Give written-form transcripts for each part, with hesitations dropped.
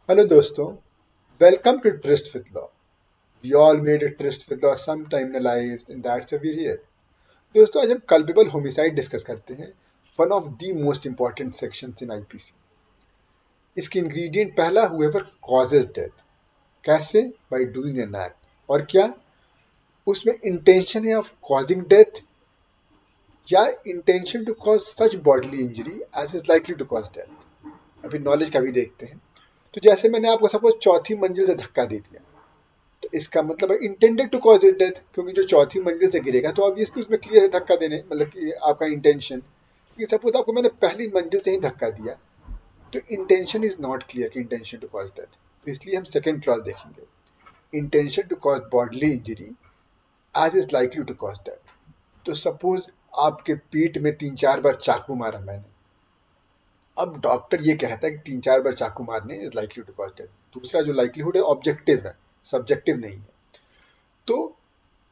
Hello दोस्तों, welcome to Tryst with Law. We all made a tryst with law sometime in our lives and that's why we're here. दोस्तों आज हम culpable homicide discuss करते हैं, one of the most important sections in IPC. इसकी ingredient पहला whoever causes death. कैसे? By doing an act. और क्या उसमें इंटेंशन है ऑफ कॉजिंग डेथ या intention to cause such bodily injury as is likely to cause death. अभी knowledge का भी देखते हैं। तो जैसे मैंने आपको सपोज चौथी मंजिल से धक्का दे दिया, तो इसका मतलब है इंटेंडेड टू कॉज डेथ, क्योंकि जो चौथी मंजिल से गिरेगा तो ऑब्वियसली उसमें क्लियर है धक्का देने, मतलब कि आपका इंटेंशन। लेकिन सपोज आपको मैंने पहली मंजिल से ही धक्का दिया, तो इंटेंशन इज नॉट क्लियर कि इंटेंशन टू कॉज डेथ। तो इसलिए हम सेकंड क्लॉज देखेंगे, intention to cause bodily injury as is likely to cause death. तो सपोज आपके पीठ में 3-4 बार चाकू मारा मैंने, अब डॉक्टर ये कहता है कि 3-4 बार चाकू मारने is likely to cause death. दूसरा जो लाइकलीहुड है ऑब्जेक्टिव है, सब्जेक्टिव नहीं है। तो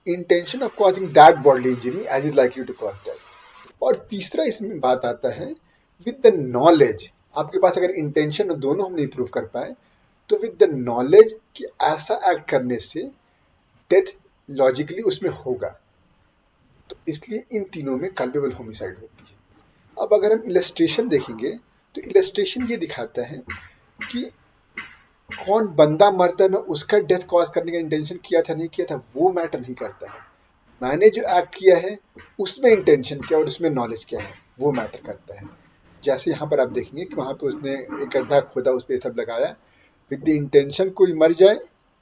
intention of causing that bodily injury as is likely to cause that. और तीसरा इसमें बात आता है विद द नॉलेज। आपके पास अगर इंटेंशन दोनों हम नहीं प्रूव कर पाए, तो विद द नॉलेज कि ऐसा एक्ट करने से डेथ लॉजिकली उसमें होगा, तो इसलिए इन तीनों में कल्पेबल होमिसाइड होती है। अब अगर हम इलस्ट्रेशन देखेंगे, तो इलस्ट्रेशन ये दिखाता है कि कौन बंदा मरता है, मैं उसका डेथ कॉज करने का इंटेंशन किया था नहीं किया था वो मैटर नहीं करता है। मैंने जो एक्ट किया है उसमें इंटेंशन क्या और उसमें नॉलेज क्या है वो मैटर करता है। जैसे यहाँ पर आप देखेंगे कि वहाँ पे उसने एक गड्ढा खोदा, उस पर सब लगाया विद द इंटेंशन कोई मर जाए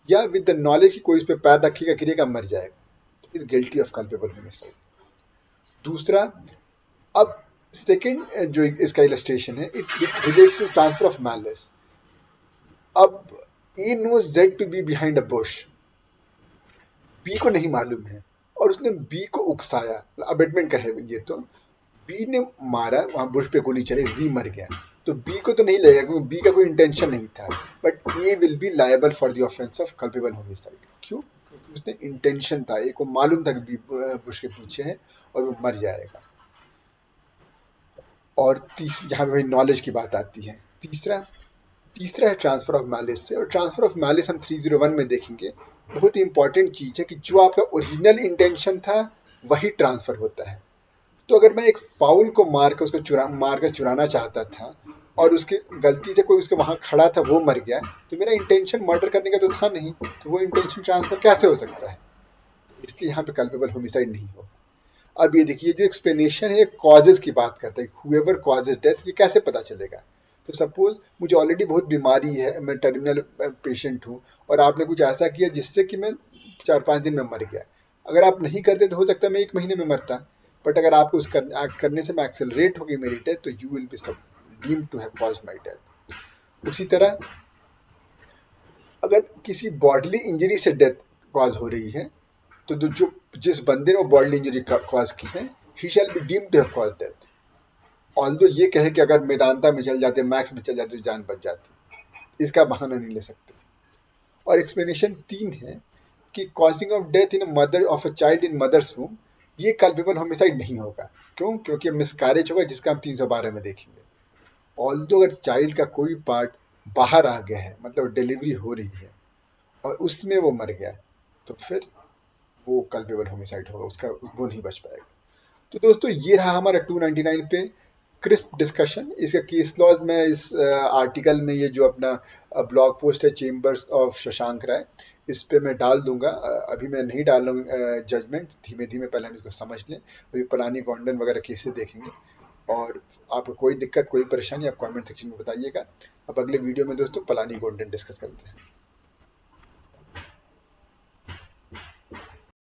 या विद द नॉलेज कि कोई उस पर पैर रखेगा गिरेगा मर जाएगा, is guilty of culpable homicide. दूसरा, अब सेकेंड जो इसका इलस्ट्रेशन है, it relates to transfer of malice. अब A knows Z to be behind a bush, B को नहीं मालूम है और उसने बी को उकसाया, अबेटमेंट का है ये। तो बी ने मारा, वहां बुश पे गोली चली, बी मर गया, तो बी को तो नहीं लगेगा क्योंकि बी का कोई इंटेंशन नहीं था। But A will be liable for the offence of culpable homicide. क्यों? क्योंकि उसने इंटेंशन था, ए को मालूम था कि बी बुश के पीछे है और वो मर जाएगा। और जहां पे भाई नॉलेज की बात आती है, तीसरा तीसरा है ट्रांसफर ऑफ मैलिस से। और ट्रांसफर ऑफ मैलिस हम 301 में देखेंगे, बहुत ही इंपॉर्टेंट चीज है कि जो आपका ओरिजिनल इंटेंशन था वही ट्रांसफर होता है। तो अगर मैं एक फाउल को मारकर उसको मारकर चुराना चाहता था और उसकी गलती से कोई उसके वहां खड़ा था वो मर गया, तो मेरा इंटेंशन मर्डर करने का तो था नहीं, तो वो इंटेंशन ट्रांसफर कैसे हो सकता है? इसलिए यहाँ पे कल्पेबल होमिसाइड नहीं हो। अब ये देखिए, जो एक्सप्लेनेशन है कॉजेज की बात करते हैं, हुएवर कॉजेज डेथ, ये कैसे पता चलेगा? तो सपोज मुझे ऑलरेडी बहुत बीमारी है, मैं टर्मिनल पेशेंट हूँ और आपने कुछ ऐसा किया जिससे कि मैं 4-5 दिन में मर गया। अगर आप नहीं करते तो हो सकता है मैं 1 महीने में मरता, बट अगर आपको उस एक्ट करने से मैं एक्सेलरेट हो गई मेरी डेथ, तो यू विल बी सब deemed to have caused my death. उसी तरह अगर किसी बॉडीली इंजरी से डेथ कॉज हो रही है, तो जो जिस बंदे ने वो बॉडीली इंजरी कॉज की है, he shall be deemed to have caused death. Although ये कहे कि अगर मैदानता में चल जाते, मैक्स में चल जाते तो जान बच जाती, इसका बहाना नहीं ले सकते। और एक्सप्लेनेशन 3 है कि causing of death in mother of a child in mother's womb, ये कल्पेबल होमिसाइड नहीं होगा। क्यों? क्योंकि मिसकैरेज होगा, जिसका हम 312 में देखेंगे। ऑल्दो अगर चाइल्ड का कोई पार्ट बाहर आ गया है, मतलब डिलीवरी हो रही है और उसमें वो मर गया, तो फिर वो कल्पेबल होमिसाइड होगा, उसका वो नहीं बच पाएगा। तो दोस्तों ये रहा हमारा 299 पे क्रिस्प डिस्कशन। इसका केस लॉज में इस आर्टिकल में, ये जो अपना ब्लॉग पोस्ट है चेम्बर्स ऑफ शशांक राय, इस पे मैं डाल दूंगा। अभी मैं नहीं डाल रहा हूँ जजमेंट, धीमे धीमे पहले हम इसको समझ लें, अभी पलानी गोंडन वगैरह केसेस देखेंगे। और आपको कोई दिक्कत कोई परेशानी आप कमेंट सेक्शन में बताइएगा। अब अगले वीडियो में दोस्तों पलानी गोल्डन डिस्कस करते हैं।